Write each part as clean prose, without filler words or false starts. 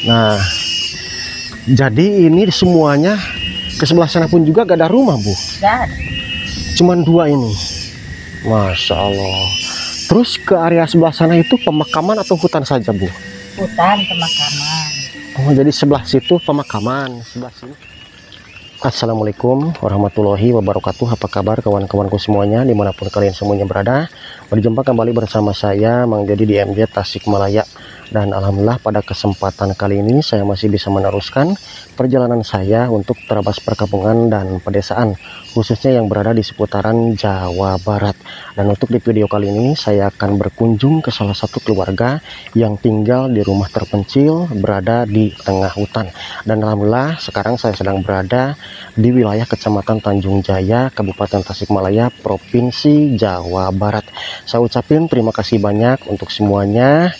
Nah, jadi ini semuanya ke sebelah sana pun juga gak ada rumah, Bu? Gak ada. Cuman dua ini. Masya Allah. Terus ke area sebelah sana itu pemakaman atau hutan saja, Bu? Hutan pemakaman. Oh, jadi sebelah situ pemakaman, sebelah sini. Assalamualaikum warahmatullahi wabarakatuh. Apa kabar kawan-kawanku semuanya dimanapun kalian semuanya berada? Berjumpa kembali bersama saya Mang Jody di MJ Tasikmalaya. Dan alhamdulillah pada kesempatan kali ini saya masih bisa meneruskan perjalanan saya untuk terabas perkampungan dan pedesaan, khususnya yang berada di seputaran Jawa Barat. Dan untuk di video kali ini saya akan berkunjung ke salah satu keluarga yang tinggal di rumah terpencil berada di tengah hutan. Dan alhamdulillah sekarang saya sedang berada di wilayah Kecamatan Tanjung Jaya, Kabupaten Tasikmalaya, Provinsi Jawa Barat. Saya ucapin terima kasih banyak untuk semuanya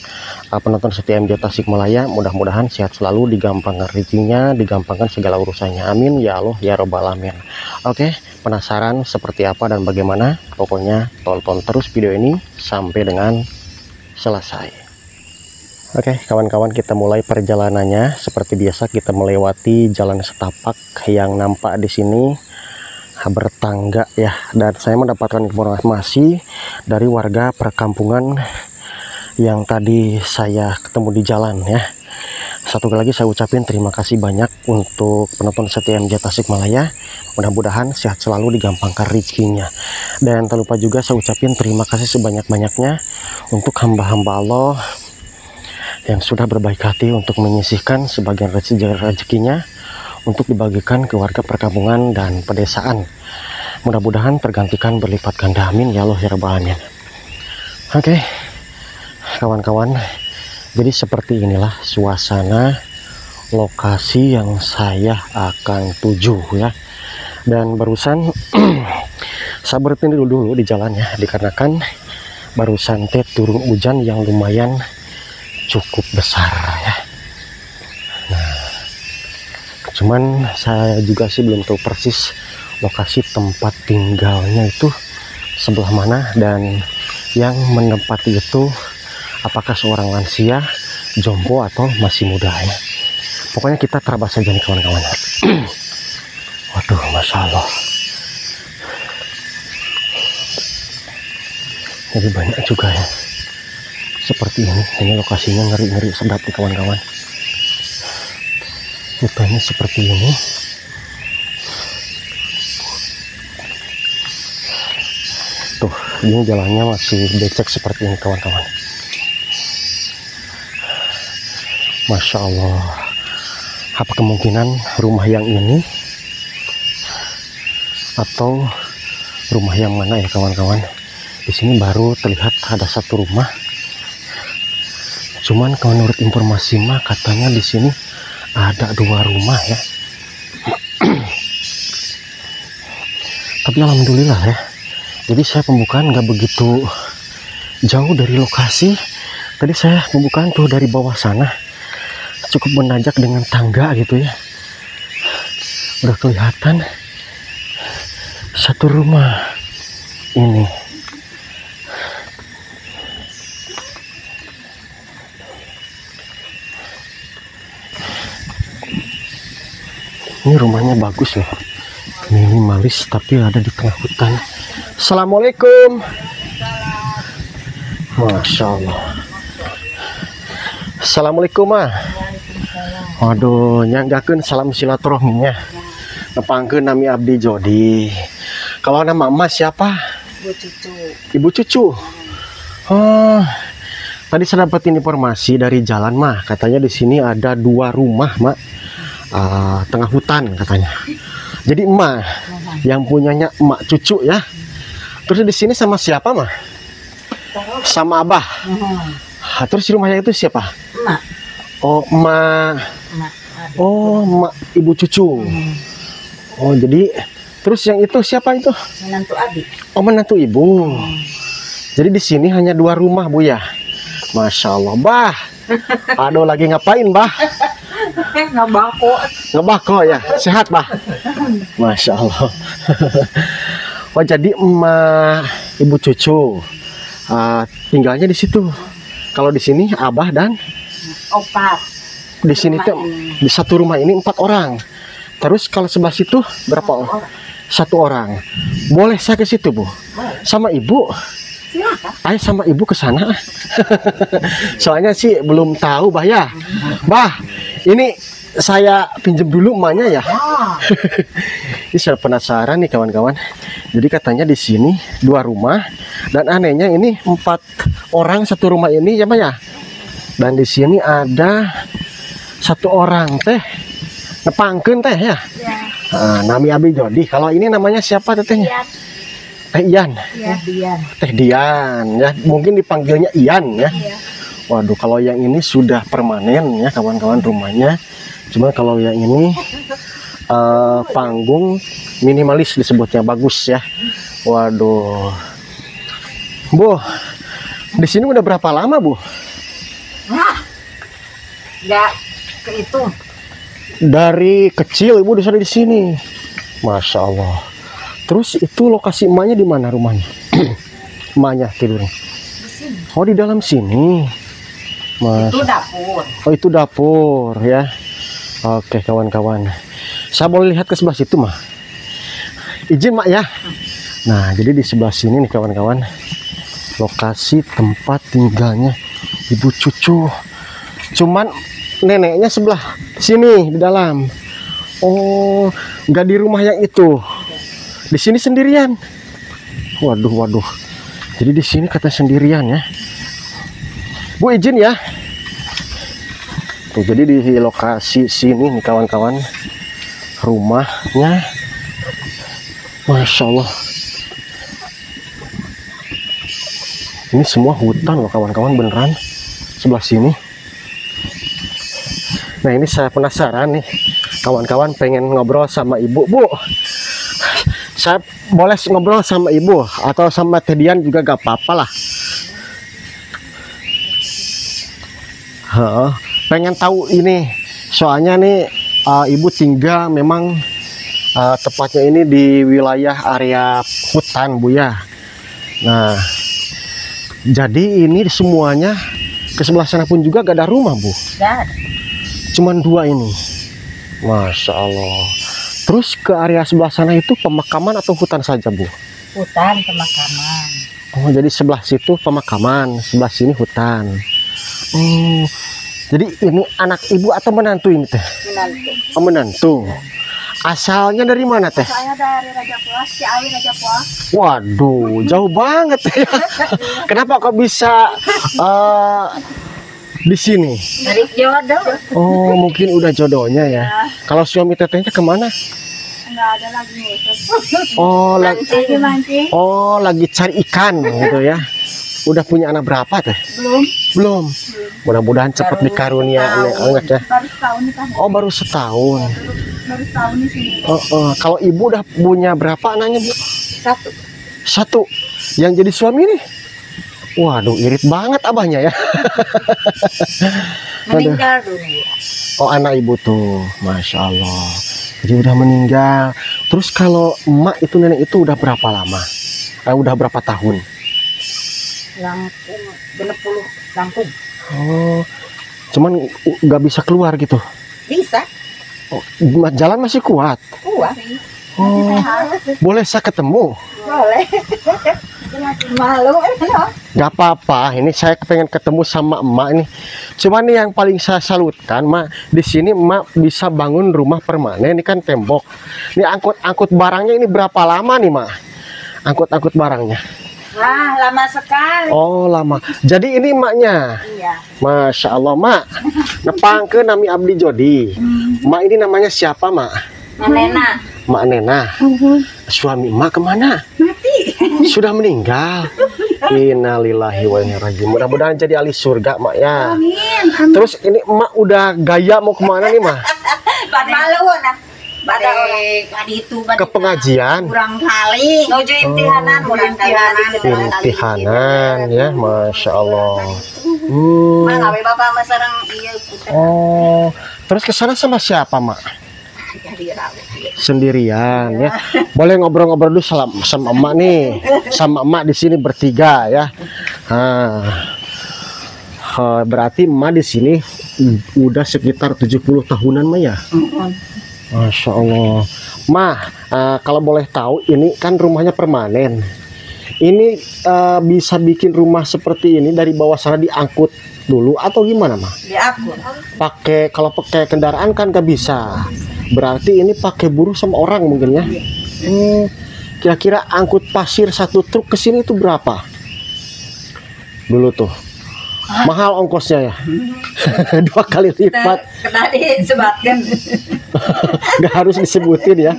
penonton setia MJ Tasikmalaya. Mudah-mudahan sehat selalu, digampangkan rezekinya, digampangkan segala urusannya, amin ya Allah ya robbal alamin. Oke, penasaran seperti apa dan bagaimana? Pokoknya tonton terus video ini sampai dengan selesai. Oke kawan-kawan, kita mulai perjalanannya. Seperti biasa kita melewati jalan setapak yang nampak di sini bertangga ya, dan saya mendapatkan informasi dari warga perkampungan yang tadi saya ketemu di jalan ya. Satu lagi saya ucapin terima kasih banyak untuk penonton setia MJ Tasikmalaya. Mudah-mudahan sehat selalu, digampangkan rezekinya. Dan tak lupa juga saya ucapin terima kasih sebanyak-banyaknya untuk hamba-hamba Allah yang sudah berbaik hati untuk menyisihkan sebagian rezekinya untuk dibagikan ke warga perkampungan dan pedesaan. Mudah-mudahan tergantikan berlipat ganda, amin ya Allah ya rabbal alamin. Oke kawan-kawan, jadi seperti inilah suasana lokasi yang saya akan tuju ya. Dan barusan saya berhenti dulu di jalan ya, dikarenakan barusan turun hujan yang lumayan cukup besar ya. Nah, cuman saya juga sih belum tahu persis lokasi tempat tinggalnya itu sebelah mana, dan yang menempati itu apakah seorang lansia, jompo, atau masih muda ya. Pokoknya kita terabas saja nih kawan-kawan. Waduh, Masya Allah. Jadi banyak juga ya. Seperti ini lokasinya ngeri-ngeri sedap nih kawan-kawan. Hutannya seperti ini. Tuh, ini jalannya masih becek seperti ini kawan-kawan. Masya Allah. Apa kemungkinan rumah yang ini atau rumah yang mana ya kawan-kawan? Di sini baru terlihat ada satu rumah. Cuman kalau menurut informasi mah katanya di sini ada dua rumah ya. Tapi alhamdulillah ya. Jadi saya pembukaan nggak begitu jauh dari lokasi. Tadi saya pembukaan tuh dari bawah sana. Cukup menanjak dengan tangga gitu ya. Udah kelihatan satu rumah ini. Ini rumahnya bagus loh, minimalis tapi ada di tengah hutan. Assalamualaikum. Masya Allah. Assalamualaikum mah. Waduh, nyanggakeun salam silaturahminya. Nepangkeun nami abdi Jody. Kalau nama emas siapa? Ibu Cucu. Ibu Cucu. Oh, tadi saya dapetin informasi dari jalan mah, katanya di sini ada dua rumah mak, tengah hutan katanya. Jadi emak yang punyanya emak Cucu ya. Terus di sini sama siapa mah? Sama abah. Terus di rumahnya itu siapa? Emak. Oh, emak. Oh, emak Ibu Cucu. Oh, jadi terus yang itu siapa itu? Menantu Abi. Oh, menantu ibu. Jadi di sini hanya dua rumah Bu ya. Masya Allah, Bah. Aduh, lagi ngapain, Bah? Ngebako. Ngebako ya. Sehat, Bah? Masya Allah. Oh, jadi emak Ibu Cucu tinggalnya di situ. Kalau di sini Abah dan Opat. di sini tuh di satu rumah ini 4 orang. Terus kalau sebelah situ berapa orang? 1 orang. Boleh saya ke situ, Bu? Sama Ibu? Silakan. Ayo sama Ibu ke sana. Soalnya sih belum tahu, Bah ya. Bah, ini saya pinjem dulu emaknya ya. Ini saya penasaran nih kawan-kawan. Jadi katanya di sini 2 rumah dan anehnya ini 4 orang satu rumah ini ya, Bah ya. Dan di sini ada 1 orang teh nepangkeun teh ya. Nami Abi Jodi. Kalau ini namanya siapa tetehnya? Teh Ian. Dian. Teh Dian ya. Mungkin dipanggilnya Ian ya. Waduh, kalau yang ini sudah permanen ya kawan-kawan rumahnya. Cuma kalau yang ini panggung minimalis disebutnya, bagus ya. Waduh. Bu, di sini udah berapa lama, Bu? Nggak kehitung. Dari kecil Ibu sudah di sini. Masya Allah. Terus itu lokasi emaknya di mana rumahnya? Emaknya tidurnya. Di sini. Oh, di dalam sini. Itu dapur. Oh, itu dapur ya. Oke kawan-kawan. Saya boleh lihat ke sebelah situ, Mah? Izin, Mak ya. Nah, jadi di sebelah sini nih kawan-kawan. Lokasi tempat tinggalnya Ibu Cucu. Cuman neneknya sebelah sini di dalam. Oh, nggak di rumah yang itu. Di sini sendirian. Waduh. Jadi di sini kata sendirian ya. Bu, izin ya. Tuh, jadi di lokasi sini nih kawan-kawan rumahnya. Masya Allah. Ini semua hutan loh kawan-kawan, beneran sebelah sini. Nah, ini saya penasaran nih kawan-kawan, pengen ngobrol sama Ibu. Bu, saya boleh ngobrol sama Ibu atau sama Teh Dian juga gak apa-apa lah. Pengen tahu ini soalnya nih Ibu tinggal memang tepatnya ini di wilayah area hutan, Bu ya. Nah, jadi ini semuanya ke sebelah sana pun juga gak ada rumah, Bu. Gak ada. Cuman 2 ini. Masya Allah. Terus ke area sebelah sana itu pemakaman atau hutan saja, Bu? Hutan pemakaman. Oh, jadi sebelah situ pemakaman, sebelah sini hutan. Oh, jadi ini anak Ibu atau menantu ini teh? Menantu. Oh, menantu. Asalnya dari mana teh? Saya dari Raja Puas, Ciawi Raja Puas. Waduh, jauh banget ya. Kenapa kok bisa di sini? Dari jodoh. Oh, mungkin udah jodohnya ya. Kalau suami tetehnya kemana? Enggak ada lagi ngurus. Oh, Mancing. lagi cari ikan gitu ya. Udah punya anak berapa teh? Belum. Mudah-mudahan cepat dikarunia anak ya. Baru setahun nih kan. Oh, baru setahun. Baru setahun nih sini. Kalau Ibu udah punya berapa anaknya, Bu? 1. 1. Yang jadi suami nih? Waduh, irit banget abahnya ya. Meninggal dulu. Oh, anak Ibu tuh, Masya Allah. Jadi udah meninggal. Terus kalau emak itu, nenek itu udah berapa lama? Udah berapa tahun? Lampung, 20 Lampung. Oh, cuman nggak bisa keluar gitu. Bisa. Oh, jalan masih kuat. Kuat. Oh, boleh saya ketemu? Boleh. Malu. Gak apa-apa. Ini saya pengen ketemu sama emak nih. Cuman nih yang paling saya salutkan, Mak, di sini emak bisa bangun rumah permanen. Ini kan tembok. Ini angkut barangnya ini berapa lama nih, Mak? Angkut barangnya. Wah, lama sekali. Oh, lama. Jadi ini emaknya. Iya. Masya Allah, Mak. Nepangke nami Abdi Jodi. Mak ini namanya siapa, Mak? Nena. Mak Nena. Suami emak kemana? Mati. Sudah meninggal. Innalillahi wa inna ilaihi raji'un. Mudah-mudahan jadi ahli surga, Mak ya. Amin. Terus ini emak udah gaya mau kemana nih, Mak? Malu nah. Pada orang itu Ke pengajian. kurang kali. Nuju imtihanan, Imtihanan ya, Masya Allah. Mana bapak mas sareng iya. Oh, terus ke sana sama siapa, Mak? Sendirian ya. Boleh ngobrol-ngobrol dulu sama emak nih. Sama emak di sini bertiga ya. Nah, berarti emak di sini udah sekitar 70 tahunan mah ya. Masya Allah. Mah, kalau boleh tahu, ini kan rumahnya permanen. Ini bisa bikin rumah seperti ini dari bawah sana diangkut dulu atau gimana mah? Diangkut. Kalau pakai kendaraan kan gak bisa. Berarti ini pakai buruh sama orang mungkin ya. Kira-kira angkut pasir 1 truk ke sini itu berapa? Dulu tuh. Mahal ongkosnya ya. 2 kali lipat. Kena disebutkan. Gak harus disebutin ya.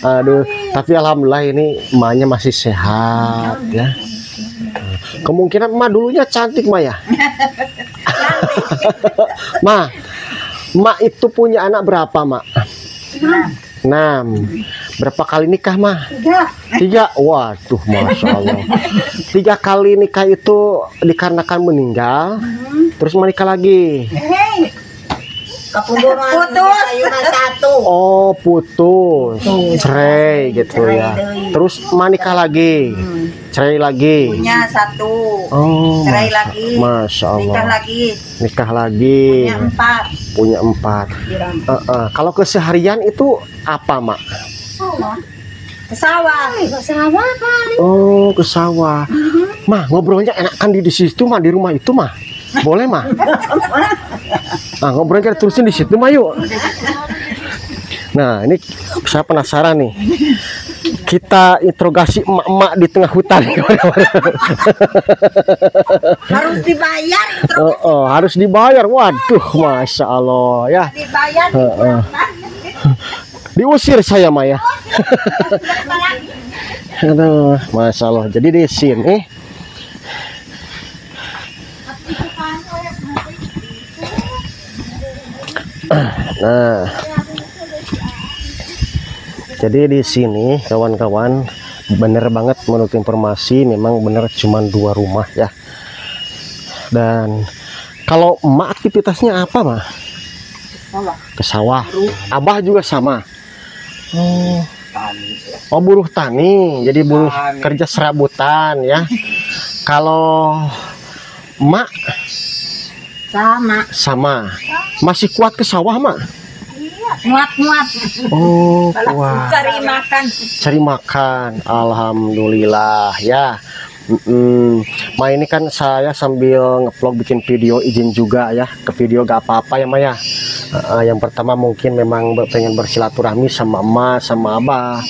Aduh, tapi alhamdulillah ini emaknya masih sehat ya. Kemungkinan emak dulunya cantik mah ya. Mak itu punya anak berapa mak? 6. Berapa kali nikah mah? 3. Waduh, Masya Allah. 3 kali nikah itu dikarenakan meninggal, terus menikah lagi. Putus. 1. Oh, putus, cerai gitu ya. Terus menikah lagi, cerai lagi. Punya 1. Oh, Cerai lagi. Masya Allah. Nikah lagi. Punya 4. Kalau keseharian itu apa mak? Ke sawah. Oh, ke sawah. Mah, ngobrolnya enakan di situ mah, di rumah itu mah. Boleh mah? Ngobrolnya kita terusin di situ mah yuk. Nah, ini saya penasaran nih. Kita interogasi emak-emak di tengah hutan. Harus dibayar. Harus dibayar. Waduh, Masya Allah ya. Dibayar. Diusir saya mah ya. Aduh, Masya Allah. Jadi di sini nah, jadi di sini kawan-kawan, bener banget menurut informasi, memang bener cuman 2 rumah ya. Dan kalau emak aktivitasnya apa mah? Ke sawah. Abah juga sama. Oh, buruh tani, jadi buruh kerja serabutan ya. Kalau emak sama. Masih kuat ke sawah mak? Muat. Oh, kuat. Cari makan. Alhamdulillah ya. Ma, ini kan saya sambil ngevlog bikin video, izin juga ya ke video, gak apa-apa ya Maya. Yang pertama mungkin memang pengen bersilaturahmi sama emak sama abah.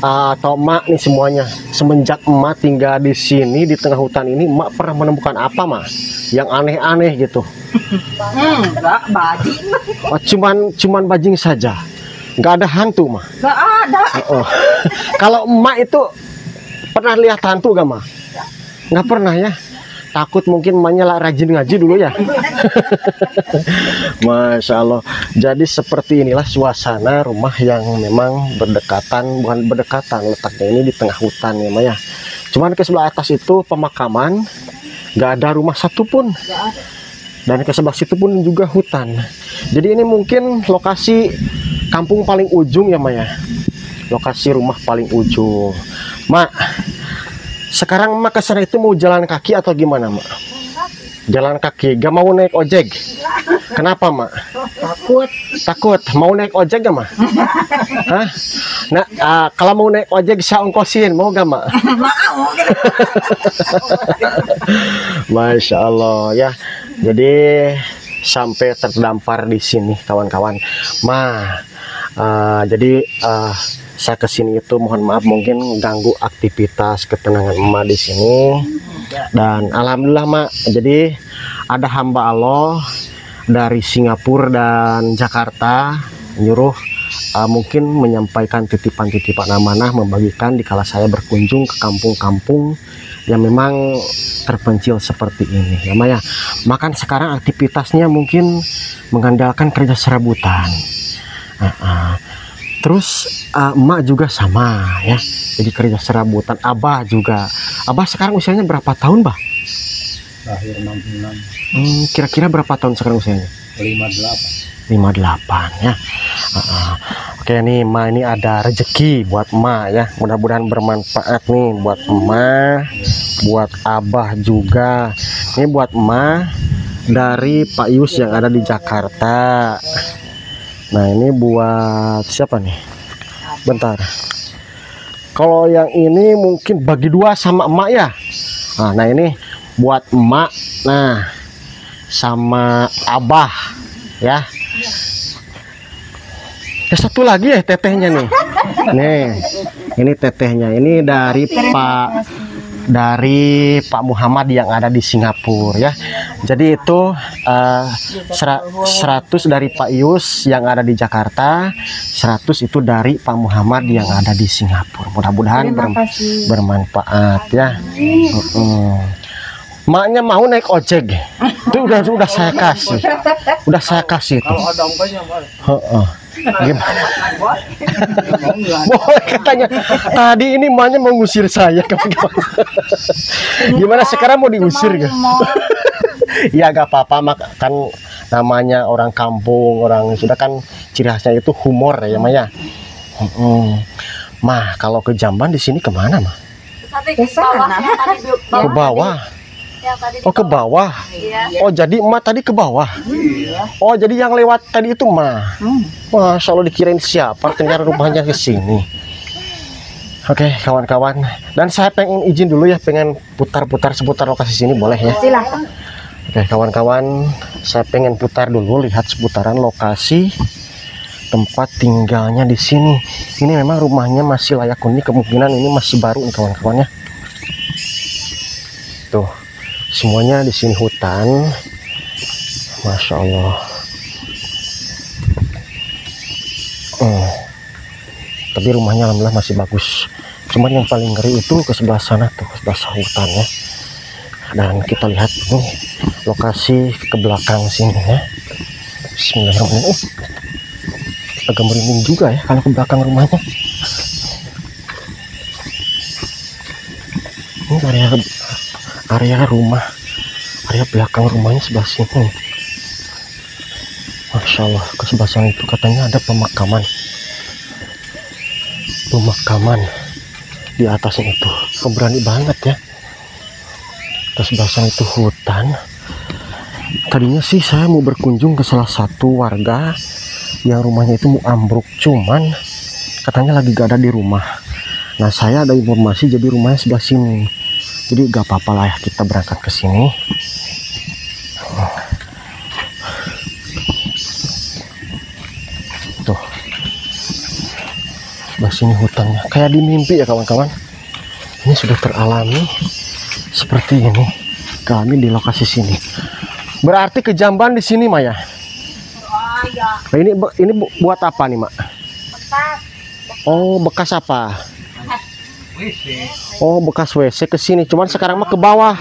Atau emak nih semuanya. Semenjak emak tinggal di sini di tengah hutan ini, emak pernah menemukan apa mah yang aneh-aneh gitu? Enggak, bajing. Oh, cuman bajing saja. Nggak ada hantu mah? Enggak ada. Kalau emak itu pernah lihat hantu gak mah? Nggak pernah ya. Takut mungkin emaknya lah rajin ngaji dulu ya. Masya Allah. Jadi seperti inilah suasana rumah yang memang berdekatan, bukan berdekatan, letaknya ini di tengah hutan ya Maya. Cuman ke sebelah atas itu pemakaman, nggak ada rumah satupun. Dan ke sebelah situ pun juga hutan. Jadi ini mungkin lokasi kampung paling ujung ya Maya. Lokasi rumah paling ujung. Mak, sekarang Mak kesana itu mau jalan kaki atau gimana Mak? Jalan kaki, gak mau naik ojek. Kenapa Mak? Takut. Mau naik ojek gak Mak? Hah? Nah, kalau mau naik ojek saya ongkosin, mau gak Mak? Mau. Masya Allah ya. Jadi sampai terdampar di sini kawan-kawan. Jadi saya kesini itu mohon maaf mungkin ganggu aktivitas ketenangan emak di sini. Dan alhamdulillah Mak, jadi ada hamba Allah dari Singapura dan Jakarta nyuruh mungkin menyampaikan titipan-titipan amanah, membagikan dikala saya berkunjung ke kampung-kampung yang memang terpencil seperti ini ya Maya. Makan sekarang aktivitasnya mungkin mengandalkan kerja serabutan. Terus emak juga sama ya, jadi kerja serabutan. Abah juga. Abah sekarang usianya berapa tahun bah? Lahir 66. Kira-kira berapa tahun sekarang usianya? 58 ya. Oke nih Ma, ini ada rezeki buat emak ya, mudah-mudahan bermanfaat nih buat emak, buat abah juga. Ini buat emak dari Pak Yus yang ada di Jakarta. Nah ini buat siapa nih? Bentar. Kalau yang ini mungkin bagi dua sama emak ya. Nah ini buat emak. Nah sama abah ya. Satu lagi ya tetehnya nih. Nih, ini tetehnya. Ini dari Pak Muhammad yang ada di Singapura ya. Jadi itu 100 dari Pak Yus yang ada di Jakarta, 100 itu dari Pak Muhammad yang ada di Singapura. Mudah-mudahan bermanfaat ya. Maknya mau naik ojek. Itu udah saya kasih. Udah saya kasih itu. Kalau ada ongkosnya, Pak. Gimana? Boleh katanya. Tadi ini emaknya mau ngusir saya. Gimana sekarang mau diusir gak? Ya gak apa-apa, kan namanya orang kampung, orang sudah kan ciri khasnya itu humor ya Maya. Mah kalau ke Jamban di sini kemana mah? Ke bawah. Oh ke bawah. Oh jadi emak tadi ke bawah. Oh jadi yang lewat tadi itu mah. Masya Allah dikirain siapa ternyata rumahnya ke sini. Oke kawan-kawan. Dan saya pengen izin dulu ya, pengen putar-putar seputar lokasi sini boleh ya? Silahkan. Oke kawan-kawan, saya pengen putar dulu lihat seputaran lokasi tempat tinggalnya di sini. Ini memang rumahnya masih layak huni, kemungkinan ini masih baru nih kawan-kawan ya. Tuh. Semuanya di sini hutan, Masya Allah. Tapi rumahnya alhamdulillah masih bagus. Cuman yang paling ngeri itu ke sebelah sana tuh, ke sebelah hutan ya. Dan kita lihat nih lokasi ke belakang sini ya. Bismillahirrahmanirrahim. Agak merinding juga ya kalau ke belakang rumahnya. Ini area rumah, area belakang rumahnya sebelah sini. Masya Allah, ke sebelah sana itu katanya ada pemakaman di atasnya itu. Pemberani banget ya. Ke sebelah sana itu hutan. Tadinya sih saya mau berkunjung ke salah satu warga yang rumahnya itu mau ambruk, cuman katanya lagi gak ada di rumah. Nah saya ada informasi jadi rumahnya sebelah sini. Jadi gak apa-apa lah ya kita berangkat ke sini. Tuh. Sebelah sini hutannya. Kayak di mimpi ya kawan-kawan. Ini sudah teralami seperti ini. Kami di lokasi sini. Berarti ke Jamban di sini Maya. Nah, ini buat apa nih, Mak? Oh, bekas apa? Oh bekas WC ke sini, cuman sekarang mah ke bawah.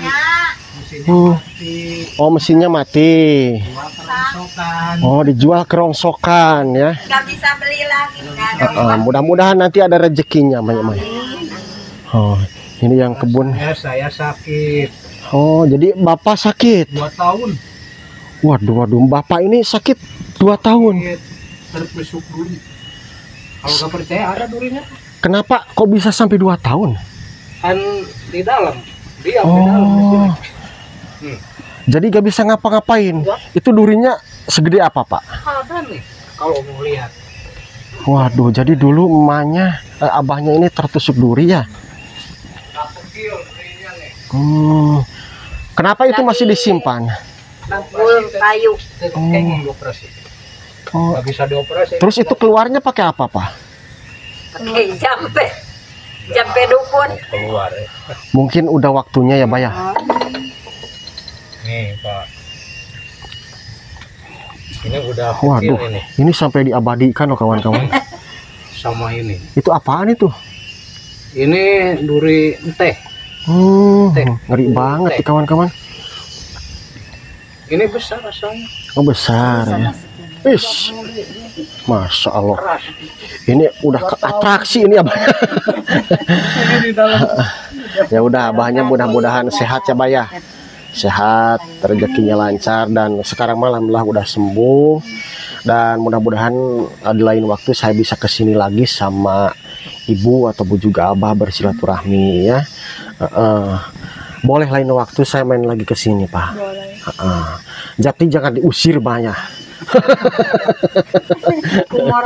Oh mesinnya mati. Oh dijual kerongsokan ya. Nggak bisa beli lagi. Mudah-mudahan nanti ada rezekinya Maya. Oh ini yang kebun. Saya sakit. Oh jadi bapak sakit 2 tahun. Waduh bapak ini sakit 2 tahun. Tertusuk duri. Kalau nggak percaya ada durinya. Kenapa kok bisa sampai 2 tahun? Kan di dalam, diam di dalam di sini. Jadi gak bisa ngapa-ngapain. Ya. Itu durinya segede apa Pak? Ada nih, kalau mau lihat. Waduh, jadi dulu emaknya, abahnya ini tertusuk duri ya? Kecil durinya nih. Kenapa itu masih disimpan? Bangkul kayu. Kayaknya dioperasi. Oh. Nggak bisa dioperasi. Terus itu keluarnya pakai apa Pak? Oke, jampe dukun. Keluar ya. Mungkin udah waktunya ya, Bay ya. Nih, Pak. Ini udah Waduh, kecil ini. ini sampai diabadikan loh kawan-kawan. Sama ini. Itu apaan itu? Ini duri teh. Ngeri banget nih kawan-kawan. Ini besar asalnya. Oh besar ya. Ish, Masya Allah. Keras. Ini udah ke atraksi ini abah. Ini di dalam. Ya udah abahnya mudah-mudahan sehat ya Bay ya. Sehat, rezekinya lancar, dan sekarang malam lah udah sembuh. Dan mudah-mudahan di lain waktu saya bisa kesini lagi sama ibu atau bu juga abah bersilaturahmi ya. Boleh lain waktu saya main lagi ke sini, Pak. Boleh. Jadi jangan diusir banyak. Umur.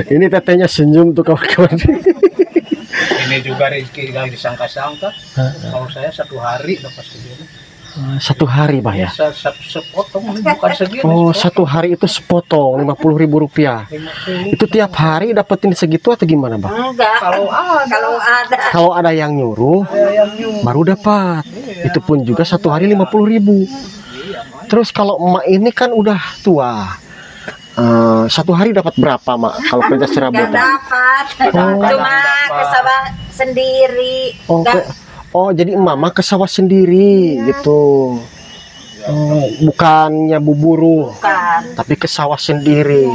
Ini tetenya senyum tuh kawan-kawan. Ini juga rezeki yang disangka-sangka. Kalau saya 1 hari dapat segini. 1 hari, Pak ya. Satu sepotong ini bukan segini. Oh, 1 hari itu sepotong 50.000 rupiah. 50. Itu tiap hari dapetin segitu atau gimana, Pak? Enggak. Kalau ada Kalau ada yang nyuruh, yang nyuruh. baru dapat. Itu pun juga 1 hari 50.000. Terus kalau emak ini kan udah tua. 1 hari dapat berapa, Mak? Kalau kerja Enggak serabutan? dapat. Cuma ke sawah sendiri. Oh, jadi mama ke sawah sendiri gitu. Oh, bukannya buburu, Bukan. tapi ke sawah sendiri.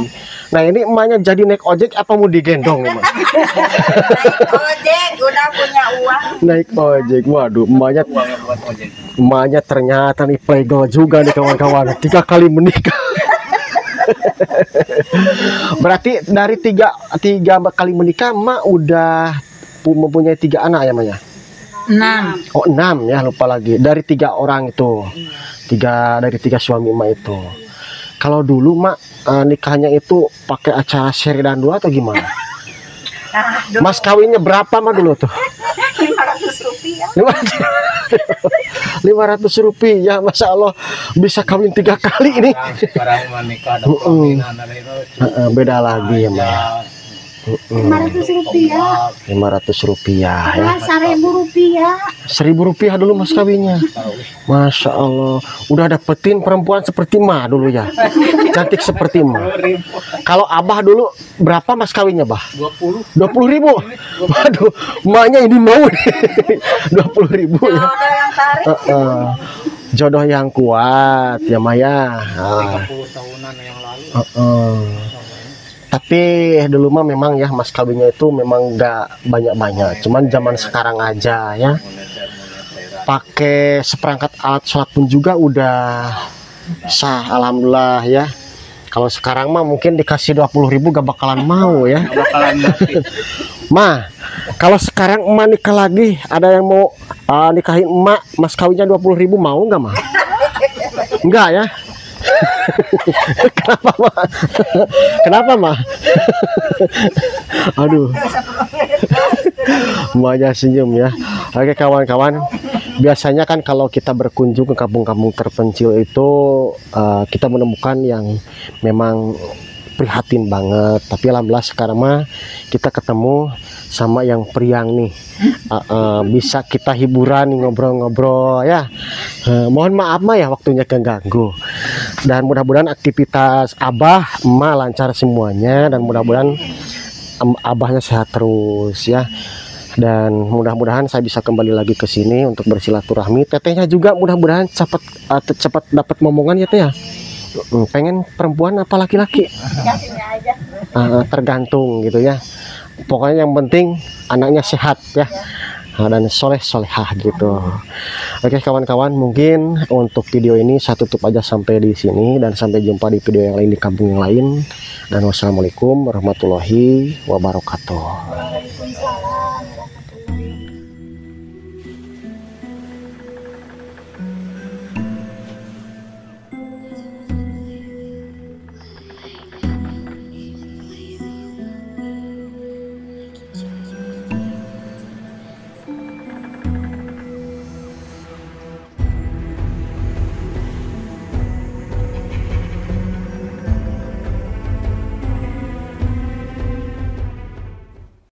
Nah, ini emaknya jadi naik ojek apa mau digendong nih, Mak? Naik ojek, udah punya uang. Naik ojek. Waduh, Uangnya buat ojek. emaknya ternyata nih playgirl juga nih kawan-kawan. 3 kali menikah. Berarti dari tiga kali menikah, emak udah mempunyai 3 anak ya, Mak ya? 6. Oh, 6 ya, lupa lagi. Dari 3 orang itu. Dari 3 suami emak itu. Kalau dulu, Mak, nikahnya itu pakai acara seri dan 2 atau gimana? Mas kawinnya berapa, Mak, dulu tuh? 500 rupiah. 500 rupiah, Masya Allah. Bisa kawin 3 kali ini. Sekarang menikah ada pelaminan ada itu. Beda lagi ya, Mak. 500 rupiah. 500 rupiah ya. 1.000 rupiah. 1.000 rupiah dulu mas kawinnya. Masya Allah. Udah dapetin perempuan seperti Ma dulu ya. Cantik seperti Ma. Kalau Abah dulu berapa mas kawinnya, Bah? 20. 20.000. Waduh, emaknya ini mau nih. 20.000 ya. Jodoh yang tarik. Jodoh yang kuat ya, Maya. 30 tahunan yang lalu. Tapi dulu mah memang ya mas kawinnya itu memang nggak banyak-banyak. Cuman zaman sekarang aja ya. Pakai seperangkat alat sholat pun juga udah sah, alhamdulillah ya. Kalau sekarang mah mungkin dikasih 20.000 gak bakalan mau ya. Bakalan mati. Ma, kalau sekarang emak nikah lagi, ada yang mau nikahin emak, mas kawinnya 20.000 mau nggak, Ma? Enggak ya? Kenapa, Ma? Kenapa, Ma? Aduh, emaknya senyum ya. Oke kawan-kawan, biasanya kan kalau kita berkunjung ke kampung-kampung terpencil itu kita menemukan yang memang prihatin banget. Tapi alhamdulillah sekarang mah kita ketemu sama yang priang nih. Bisa kita hiburan nih, ngobrol-ngobrol ya. Mohon maaf mah ya waktunya keganggu. Dan mudah-mudahan aktivitas Abah, emak lancar semuanya, dan mudah-mudahan Abahnya sehat terus ya. Dan mudah-mudahan saya bisa kembali lagi ke sini untuk bersilaturahmi. Tetehnya juga mudah-mudahan cepat dapat momongan ya, Teh ya. Pengen perempuan apa laki-laki? Kasihnya aja. Tergantung gitu ya. Pokoknya yang penting anaknya sehat ya. Dan soleh-solehah gitu. Oke kawan-kawan, mungkin untuk video ini saya tutup aja sampai di sini, dan sampai jumpa di video yang lain di kampung yang lain. Dan wassalamualaikum warahmatullahi wabarakatuh. Waalaikumsalam.